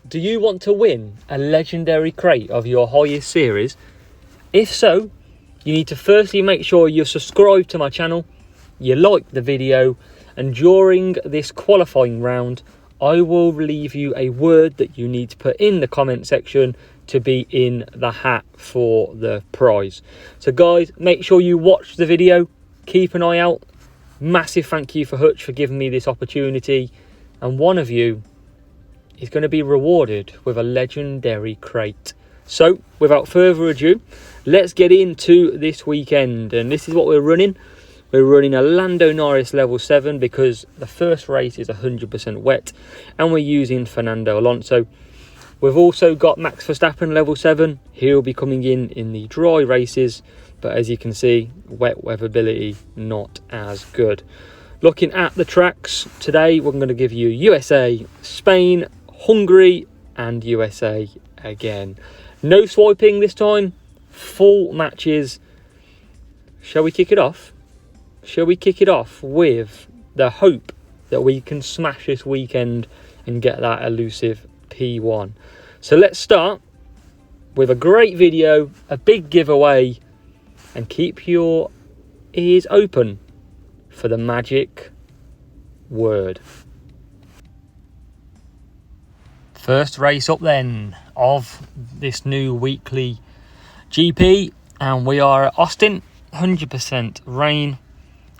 do you want to win a legendary crate of your highest series? If so, you need to firstly make sure you're subscribed to my channel, you like the video, and during this qualifying round, I will leave you a word that you need to put in the comment section to be in the hat for the prize. So guys, make sure you watch the video, keep an eye out. Massive thank you for Hutch for giving me this opportunity, and one of you is going to be rewarded with a legendary crate. So without further ado, let's get into this weekend, and this is what we're running. We're running a Lando Norris level 7 because the first race is 100% wet, and we're using Fernando Alonso. We've also got Max Verstappen level 7. He'll be coming in the dry races, but as you can see, wet weatherability not as good. Looking at the tracks today, we're going to give you USA, Spain, Hungary, and USA again. No swiping this time, full matches. Shall we kick it off? Shall we kick it off with the hope that we can smash this weekend and get that elusive P1? So let's start with a great video, a big giveaway, and keep your ears open for the magic word. First race up then of this new weekly GP, and we are at Austin, 100% rain.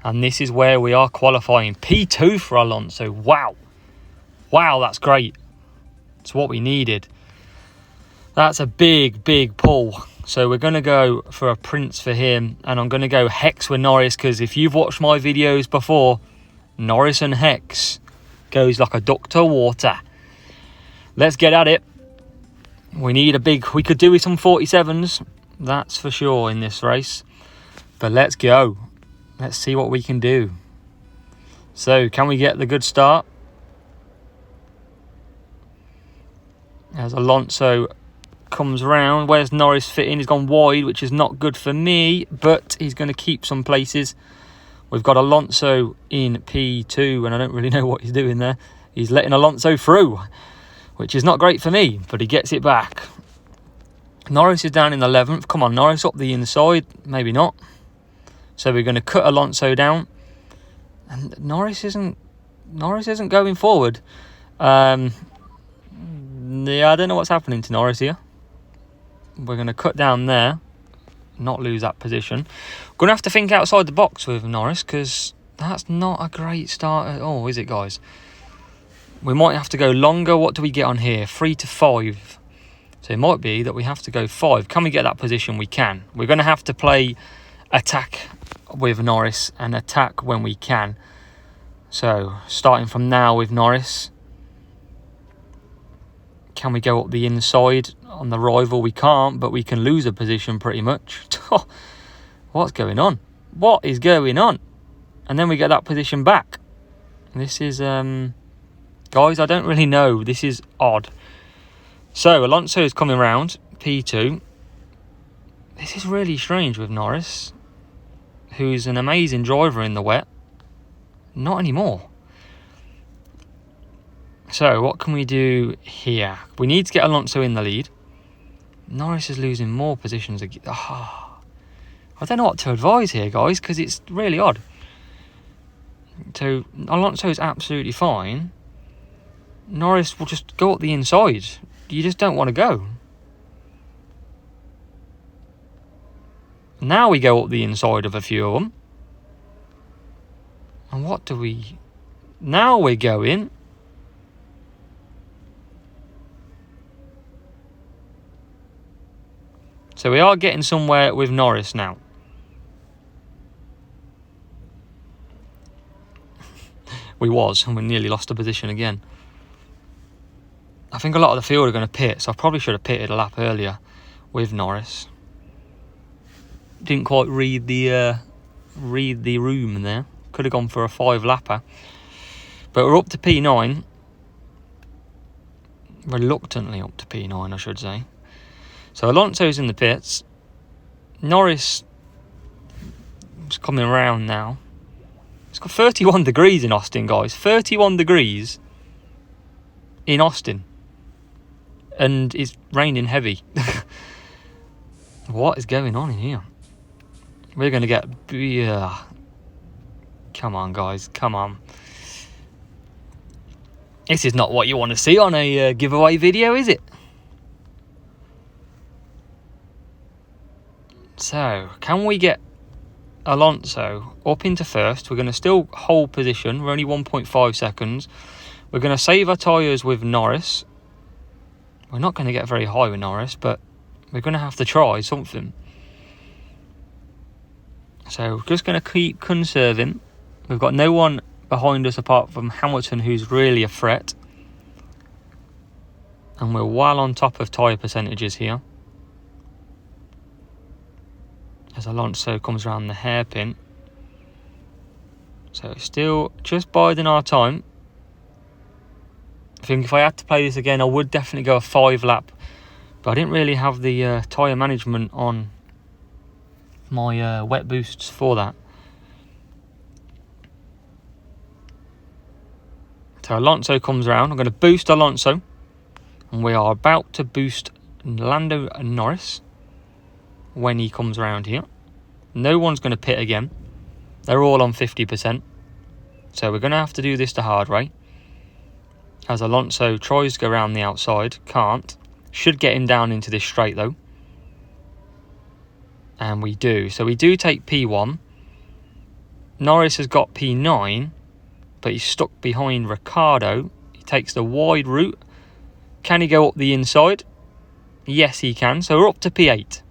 And this is where we are qualifying. P2 for Alonso. Wow, that's great. It's what we needed. That's a big pull. So we're going to go for a Prince for him. And I'm going to go Hex with Norris, because if you've watched my videos before, Norris and Hex goes like a duck to water. Let's get at it. We need a big... We could do with some 47s. That's for sure in this race. But let's go. Let's see what we can do. So, can we get the good start? As Alonso comes round, where's Norris fitting? He's gone wide, which is not good for me, but he's going to keep some places. We've got Alonso in P2, and I don't really know what he's doing there. He's letting Alonso through, which is not great for me, but he gets it back. Norris is down in 11th. Come on, Norris, up the inside. Maybe not. So we're going to cut Alonso down, and Norris isn't going forward. Yeah, I don't know what's happening to Norris here. We're going to cut down there, not lose that position. Going to have to think outside the box with Norris, because that's not a great start at all, is it, guys? We might have to go longer. What do we get on here? 3 to 5. So it might be that we have to go 5. Can we get that position? We can. We're going to have to play attack with Norris and attack when we can. So starting from now with Norris, can we go up the inside on the rival? We can't, but we can lose a position pretty much. What's going on? What is going on? And then we get that position back. This is guys, I don't really know. This is odd. So Alonso is coming round P2. This is really strange with Norris, who's an amazing driver in the wet. Not anymore. So what can we do here? We need to get Alonso in the lead. Norris is losing more positions again. I don't know what to advise here, guys, because it's really odd. So Alonso is absolutely fine. Norris will just go up the inside. You just don't want to go. Now we go up the inside of a few of them. And what do we... Now we're going. So we are getting somewhere with Norris now. We was, and we nearly lost the position again. I think a lot of the field are going to pit, so I probably should have pitted a lap earlier with Norris. Didn't quite read the room there. Could have gone for a 5-lapper. But we're up to P9. Reluctantly up to P9, I should say. So Alonso's in the pits. Norris is coming around now. It's got 31 degrees in Austin, guys. 31 degrees in Austin. and it's raining heavy. What is going on in here? We're going to get... Come on, guys. Come on. This is not what you want to see on a giveaway video, is it? So, can we get Alonso up into first? We're going to still hold position. We're only 1.5 seconds. We're going to save our tyres with Norris. We're not going to get very high with Norris, but we're going to have to try something. So, we're just going to keep conserving. We've got no one behind us apart from Hamilton, who's really a threat. And we're well on top of tyre percentages here. As Alonso comes around the hairpin. So still just biding our time. I think if I had to play this again, I would definitely go a 5 lap. But I didn't really have the tyre management on my wet boosts for that. So Alonso comes around. I'm going to boost Alonso. And we are about to boost Lando Norris when he comes around here. No one's going to pit again. They're all on 50%. So we're going to have to do this the hard way. As Alonso tries to go around the outside. Can't. Should get him down into this straight though. And we do. So we do take P1. Norris has got P9. But he's stuck behind Ricciardo. He takes the wide route. Can he go up the inside? Yes, he can. So we're up to P8.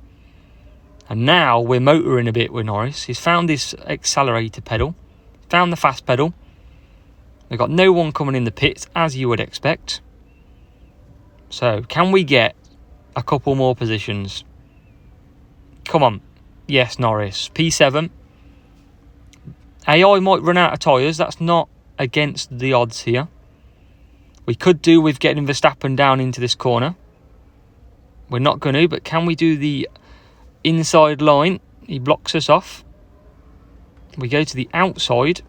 And now we're motoring a bit with Norris. He's found this accelerator pedal. Found the fast pedal. We've got no one coming in the pits, as you would expect. So, can we get a couple more positions? Come on. Yes, Norris. P7. AI might run out of tyres. That's not against the odds here. We could do with getting Verstappen down into this corner. We're not going to, but can we do the inside line? He blocks us off. We go to the outside.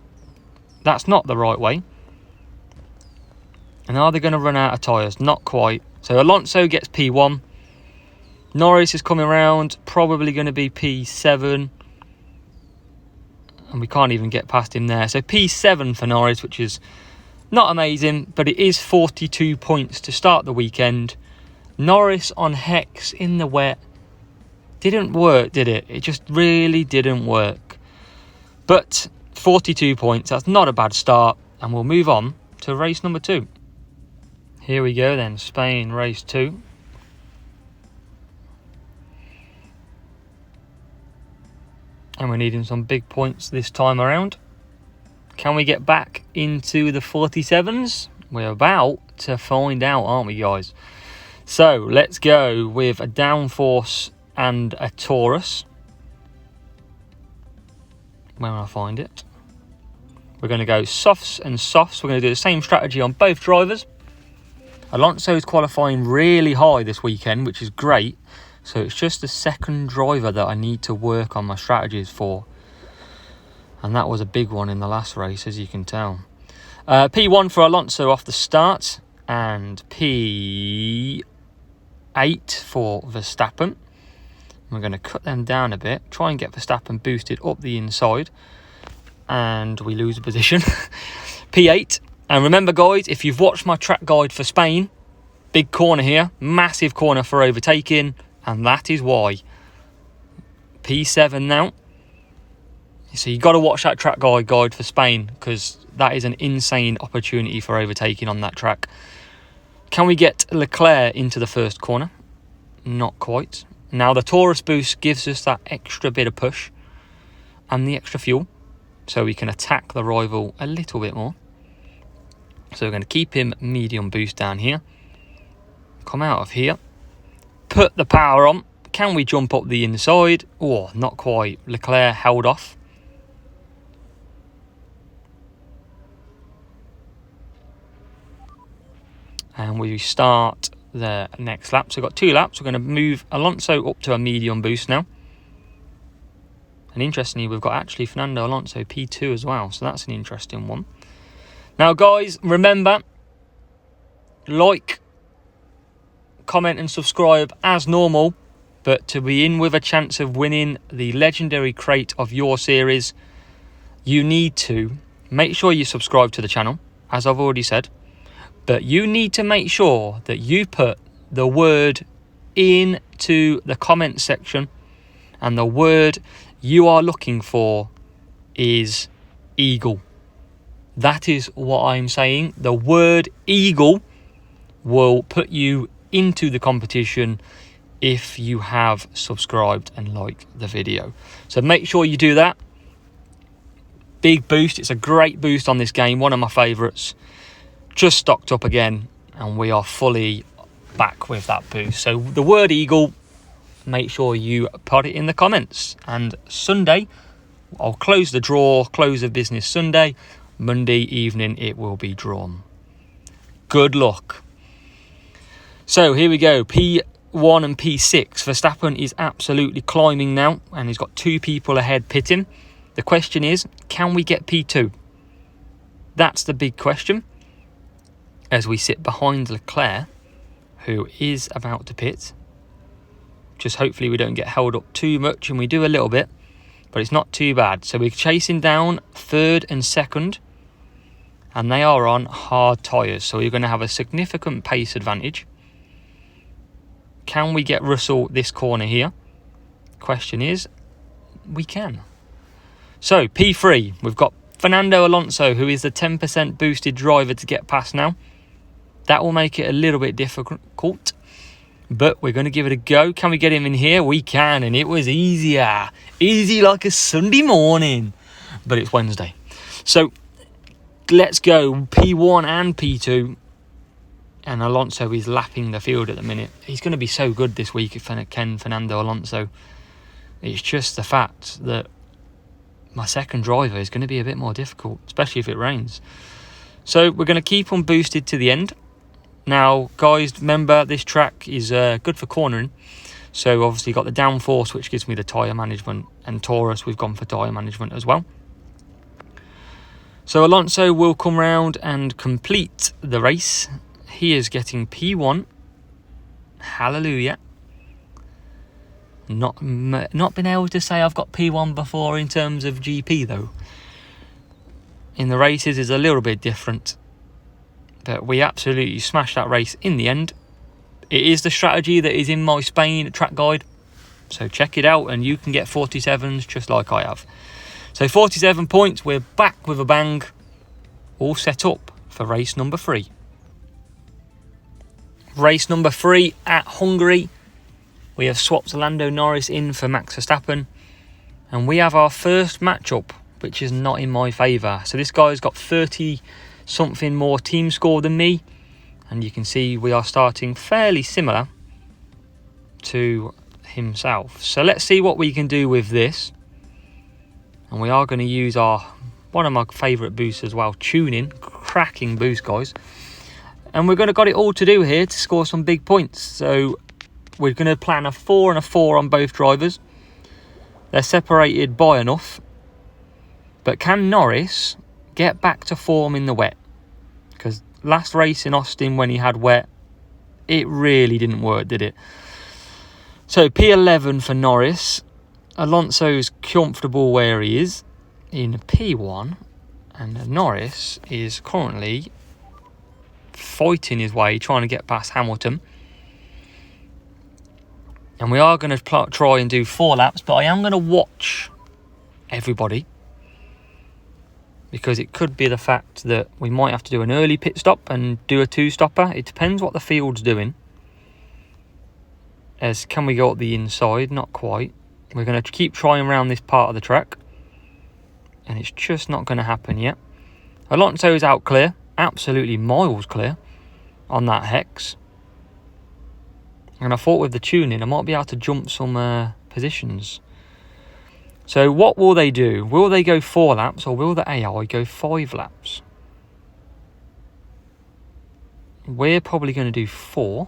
That's not the right way. And are they going to run out of tyres? Not quite. So Alonso gets P1. Norris is coming around. Probably going to be P7. And we can't even get past him there. So P7 for Norris, which is not amazing, but it is 42 points to start the weekend. Norris on Hex in the wet. Didn't work, did it? It just really didn't work. But 42 points, that's not a bad start. And we'll move on to race number 2. Here we go then, Spain race 2. And we're needing some big points this time around. Can we get back into the 47s? We're about to find out, aren't we, guys? So, let's go with a downforce and a Taurus. Where will I find it? We're going to go softs and softs. We're going to do the same strategy on both drivers. Alonso's qualifying really high this weekend, which is great. So it's just the second driver that I need to work on my strategies for. And that was a big one in the last race, as you can tell. P1 for Alonso off the start. And P8 for Verstappen. We're going to cut them down a bit. Try and get Verstappen boosted up the inside. And we lose a position. P8. And remember, guys, if you've watched my track guide for Spain, big corner here. Massive corner for overtaking. And that is why. P7 now. So you've got to watch that track guide for Spain, because that is an insane opportunity for overtaking on that track. Can we get Leclerc into the first corner? Not quite. Now the Taurus boost gives us that extra bit of push and the extra fuel, so we can attack the rival a little bit more. So we're going to keep him medium boost down here. Come out of here. Put the power on. Can we jump up the inside? Oh, not quite. Leclerc held off. And we start the next lap. So we've got 2 laps. We're going to move Alonso up to a medium boost now. And interestingly, we've got actually Fernando Alonso P2 as well. So that's an interesting one. Now, guys, remember, like, comment and subscribe as normal. But to be in with a chance of winning the legendary crate of your series, you need to make sure you subscribe to the channel, as I've already said. But you need to make sure that you put the word into the comment section, and the word you are looking for is eagle. That is what I'm saying. The word eagle will put you into the competition if you have subscribed and liked the video. So make sure you do that. Big boost. It's a great boost on this game. One of my favourites. Just stocked up again, and we are fully back with that boost. So the word eagle, make sure you put it in the comments. And Sunday, I'll close the draw, close of business Sunday. Monday evening it will be drawn. Good luck. So here we go. P1 and P6. Verstappen is absolutely climbing now, and he's got 2 people ahead pitting. The question is, can we get P2? That's the big question. As we sit behind Leclerc, who is about to pit. Just hopefully we don't get held up too much, and we do a little bit, but it's not too bad. So we're chasing down 3rd and 2nd, and they are on hard tyres, so you're going to have a significant pace advantage. Can we get Russell this corner here? Question is, we can. So P3, we've got Fernando Alonso, who is the 10% boosted driver to get past now. That will make it a little bit difficult, but we're going to give it a go. Can we get him in here? We can, and it was easier. Easy like a Sunday morning, but it's Wednesday. So let's go. P1 and P2, and Alonso is lapping the field at the minute. He's going to be so good this week, Fernando Alonso. It's just the fact that my second driver is going to be a bit more difficult, especially if it rains. So we're going to keep on boosted to the end. Now, guys, remember this track is good for cornering. So obviously got the downforce, which gives me the tyre management, and Taurus, we've gone for tyre management as well. So Alonso will come round and complete the race. He is getting P1. Hallelujah. Not been able to say I've got P1 before in terms of GP though. In the races is a little bit different. But we absolutely smashed that race in the end. It is the strategy that is in my Spain track guide. So check it out and you can get 47s just like I have. So 47 points, we're back with a bang. All set up for race number 3. Race number 3 at Hungary. We have swapped Lando Norris in for Max Verstappen. And we have our first matchup, which is not in my favour. So this guy's got 30-something more team score than me. And you can see we are starting fairly similar to himself. So let's see what we can do with this. And we are going to use one of my favourite boosts as well, tuning. Cracking boost, guys. And we're going to got it all to do here to score some big points. So we're going to plan a 4 and a 4 on both drivers. They're separated by enough. But can Norris get back to form in the wet? Because last race in Austin when he had wet, it really didn't work, did it? So P11 for Norris. Alonso's comfortable where he is in P1. And Norris is currently fighting his way, trying to get past Hamilton. And we are going to try and do 4 laps, but I am going to watch everybody. Because it could be the fact that we might have to do an early pit stop and do a 2-stopper. It depends what the field's doing. As can we go up the inside? Not quite. We're going to keep trying around this part of the track. And it's just not going to happen yet. Alonso is out clear. Absolutely miles clear on that hex. And I thought with the tuning I might be able to jump some positions. So what will they do? Will they go 4 laps or will the AI go 5 laps? We're probably going to do 4.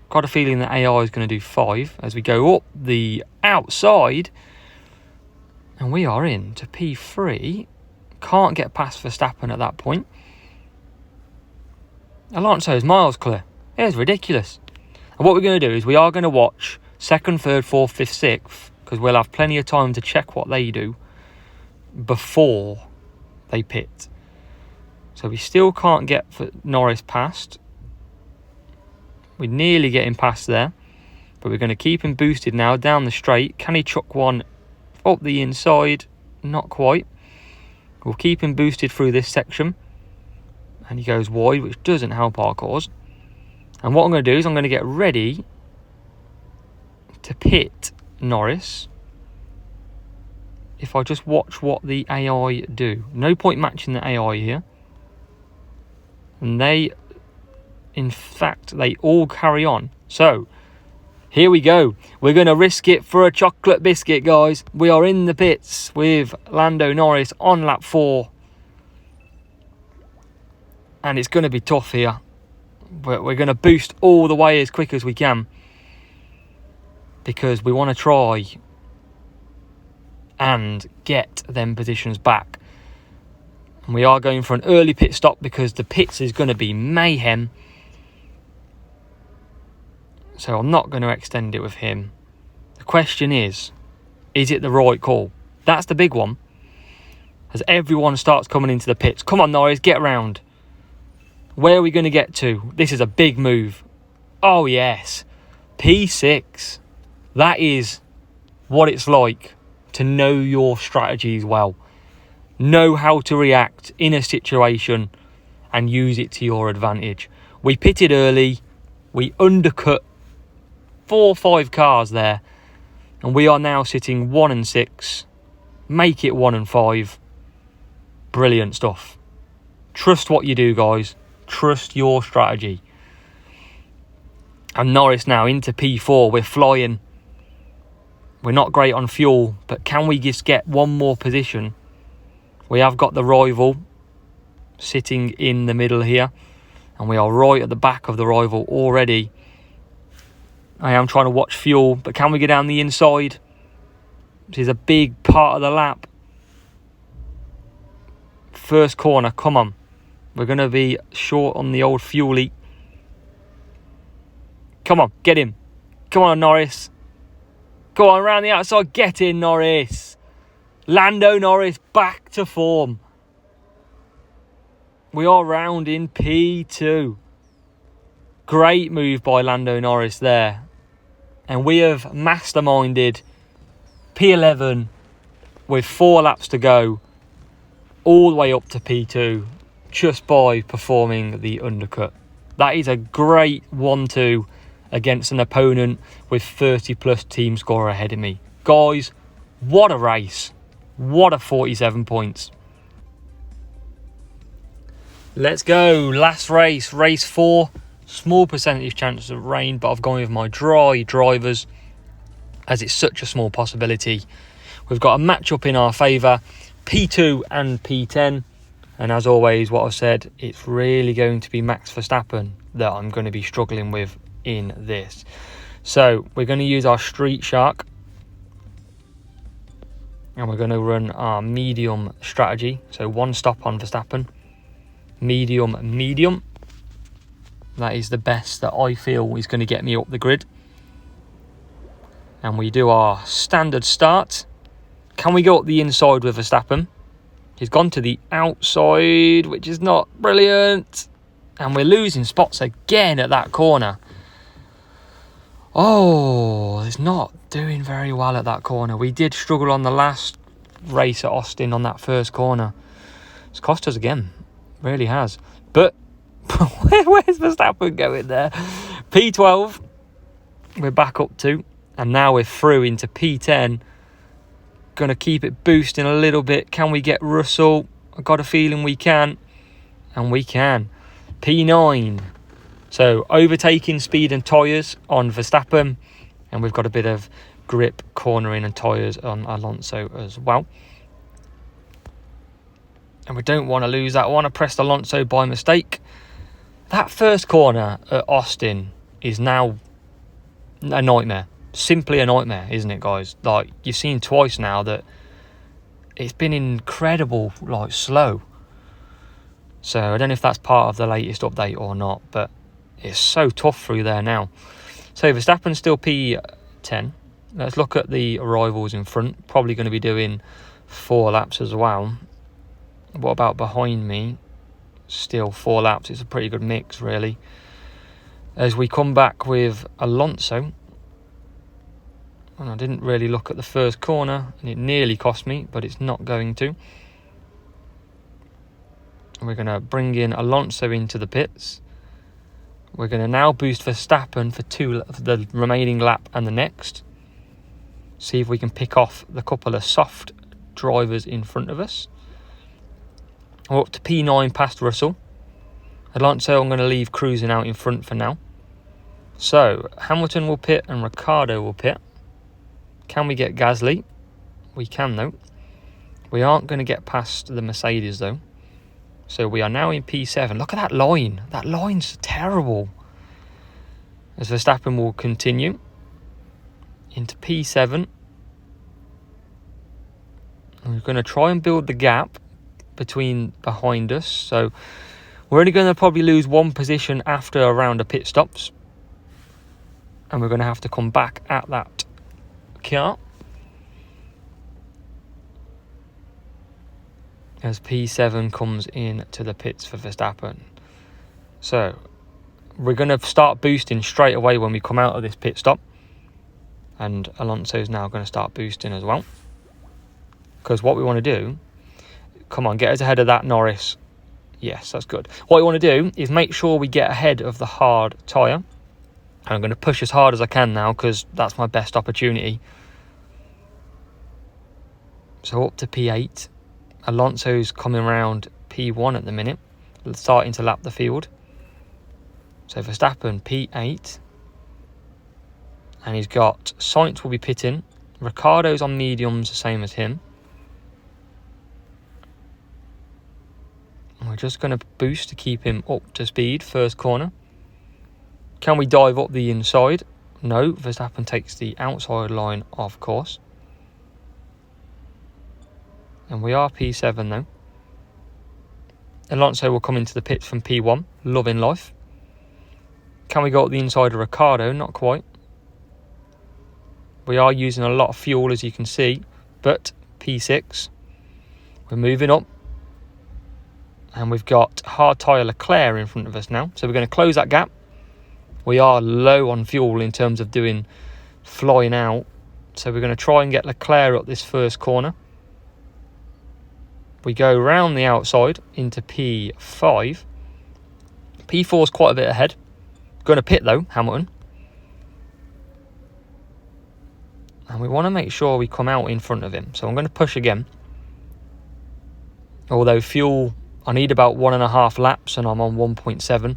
Got a feeling that AI is going to do 5 as we go up the outside. And we are in to P3. Can't get past Verstappen at that point. Alonso's miles clear. It was ridiculous. And what we're going to do is we are going to watch 2nd, 3rd, 4th, 5th, 6th, because we'll have plenty of time to check what they do before they pit. So we still can't get Norris past. We're nearly getting past there, but we're going to keep him boosted now down the straight. Can he chuck one up the inside? Not quite. We'll keep him boosted through this section, and he goes wide, which doesn't help our cause. And what I'm going to do is I'm going to get ready to pit Norris if I just watch what the AI do. No point matching the AI here. And they, in fact, they all carry on. So, here we go. We're going to risk it for a chocolate biscuit, guys. We are in the pits with Lando Norris on lap 4. And it's going to be tough here. We're going to boost all the way as quick as we can, because we want to try and get them positions back. And we are going for an early pit stop because the pits is going to be mayhem. So I'm not going to extend it with him. The question is it the right call? That's the big one. As everyone starts coming into the pits. Come on, Norris, get around. Where are we going to get to? This is a big move. Oh, yes. P6. That is what it's like to know your strategies well. Know how to react in a situation and use it to your advantage. We pitted early. We undercut 4 or 5 cars there. And we are now sitting 1 and 6. Make it 1 and 5. Brilliant stuff. Trust what you do, guys. Trust your strategy. And Norris now into P4. We're flying. We're not great on fuel, but can we just get one more position? We have got the rival sitting in the middle here, and we are right at the back of the rival already. I am trying to watch fuel, but can we get down the inside? This is a big part of the lap. First corner, come on. We're going to be short on the old fuel-y. Come on, get him. Come on, Norris. Go on, around the outside. Get in, Norris. Lando Norris back to form. We are round in P2. Great move by Lando Norris there. And we have masterminded P11 with 4 laps to go. All the way up to P2. Just by performing the undercut. That is a great 1-2 against an opponent with 30 plus team score ahead of me. Guys, what a race. What a 47 points. Let's go. Last race, race 4. Small percentage chance of rain, but I've gone with my dry drivers as it's such a small possibility. We've got a match-up in our favour, P2 and P10. And as always, what I've said, it's really going to be Max Verstappen that I'm going to be struggling with in this. So we're going to use our Street Shark. And we're going to run our medium strategy. So 1 stop on Verstappen. Medium, medium. That is the best that I feel is going to get me up the grid. And we do our standard start. Can we go up the inside with Verstappen? He's gone to the outside, which is not brilliant. And we're losing spots again at that corner. Oh, it's not doing very well at that corner. We did struggle on the last race at Austin on that first corner. It's cost us again. Really has. But where's Verstappen going there? P12. We're back up to. And now we're through into P10. Going to keep it boosting a little bit. Can we get Russell? I've got a feeling we can. And we can. P9. So overtaking speed and tyres on Verstappen. And we've got a bit of grip, cornering and tyres on Alonso as well. And we don't want to lose that. I want to press Alonso by mistake. That first corner at Austin is now a nightmare. Simply a nightmare, isn't it, guys? Like, you've seen twice now that it's been incredible, like, slow. So I don't know if that's part of the latest update or not, but it's so tough through there now. So Verstappen's still P10. Let's look at the rivals in front. Probably going to be doing 4 laps as well. What about behind me? Still 4 laps. It's a pretty good mix, really. As we come back with Alonso. And I didn't really look at the first corner, and it nearly cost me, but it's not going to. We're going to bring in Alonso into the pits. We're going to now boost Verstappen for the remaining lap and the next. See if we can pick off the couple of soft drivers in front of us. We're up to P9 past Russell. Alonso I'm going to leave cruising out in front for now. So Hamilton will pit and Ricciardo will pit. Can we get Gasly? We can though. We aren't going to get past the Mercedes though. So we are now in P7. Look at that line. That line's terrible. As Verstappen will continue into P7. And we're going to try and build the gap behind us. So we're only going to probably lose 1 position after a round of pit stops. And we're going to have to come back at that car. As P7 comes in to the pits for Verstappen. So we're going to start boosting straight away when we come out of this pit stop. And Alonso's now going to start boosting as well. Because what we want to do, come on, get us ahead of that Norris. Yes, that's good. What we want to do is make sure we get ahead of the hard tyre. And I'm going to push as hard as I can now because that's my best opportunity. So up to P8. Alonso's coming around P1 at the minute, starting to lap the field. So Verstappen P8. And he's got Sainz will be pitting. Ricciardo's on mediums, the same as him. And we're just going to boost to keep him up to speed, first corner. Can we dive up the inside? No, Verstappen takes the outside line, of course. And we are P7 though. Alonso will come into the pits from P1, loving life. Can we go up the inside of Ricciardo? Not quite. We are using a lot of fuel, as you can see, but P6. We're moving up. And we've got hard tyre Leclerc in front of us now. So we're going to close that gap. We are low on fuel in terms of flying out. So we're going to try and get Leclerc up this first corner. We go round the outside into P5. P4 is quite a bit ahead. Going to pit though, Hamilton. And we want to make sure we come out in front of him. So I'm going to push again. Although fuel, I need about 1.5 laps and I'm on 1.7.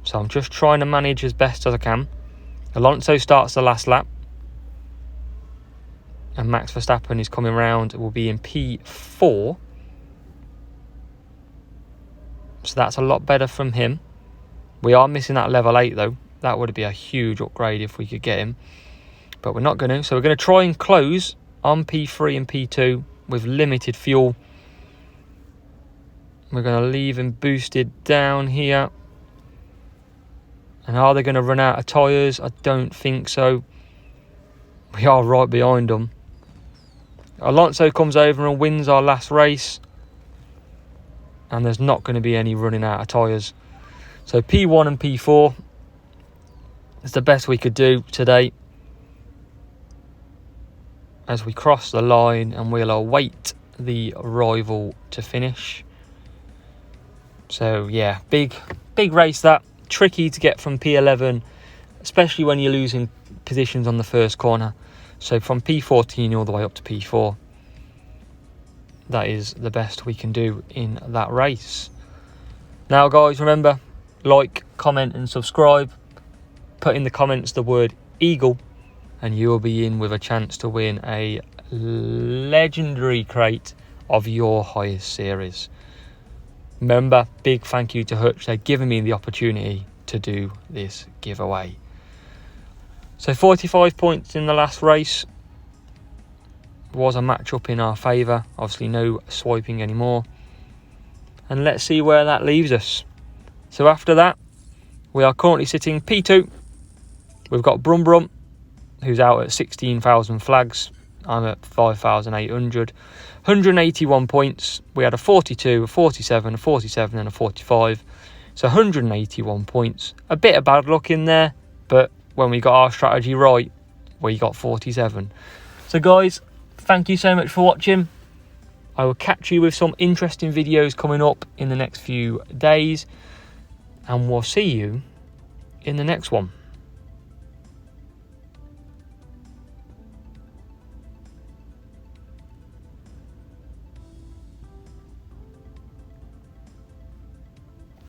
So I'm just trying to manage as best as I can. Alonso starts the last lap. And Max Verstappen is coming round. Will be in P4. So that's a lot better from him. We are missing that level 8 though. That would be a huge upgrade if we could get him. But we're not going to. So we're going to try and close on P3 and P2 with limited fuel. We're going to leave him boosted down here. And are they going to run out of tyres? I don't think so. We are right behind them. Alonso comes over and wins our last race. And there's not going to be any running out of tyres. So P1 and P4 is the best we could do today. As we cross the line and we'll await the rival to finish. So yeah, big race that. Tricky to get from P11, especially when you're losing positions on the first corner. So from P14 all the way up to P4. That is the best we can do in that race. Now guys, remember, like, comment and subscribe. Put in the comments the word Eagle and you will be in with a chance to win a legendary crate of your highest series. Remember, big thank you to Hutch. They're giving me the opportunity to do this giveaway. So 45 points in the last race. Was a match up in our favour. Obviously no swiping anymore. and let's see where that leaves us. So after that, we are currently sitting P2. We've got Brum Brum, who's out at 16,000 flags. I'm at 5,800. 181 points. We had a 42, a 47, a 47 and a 45. So 181 points. A bit of bad luck in there, but when we got our strategy right, we got 47. So guys, thank you so much for watching. I will catch you with some interesting videos coming up in the next few days, and we'll see you in the next one.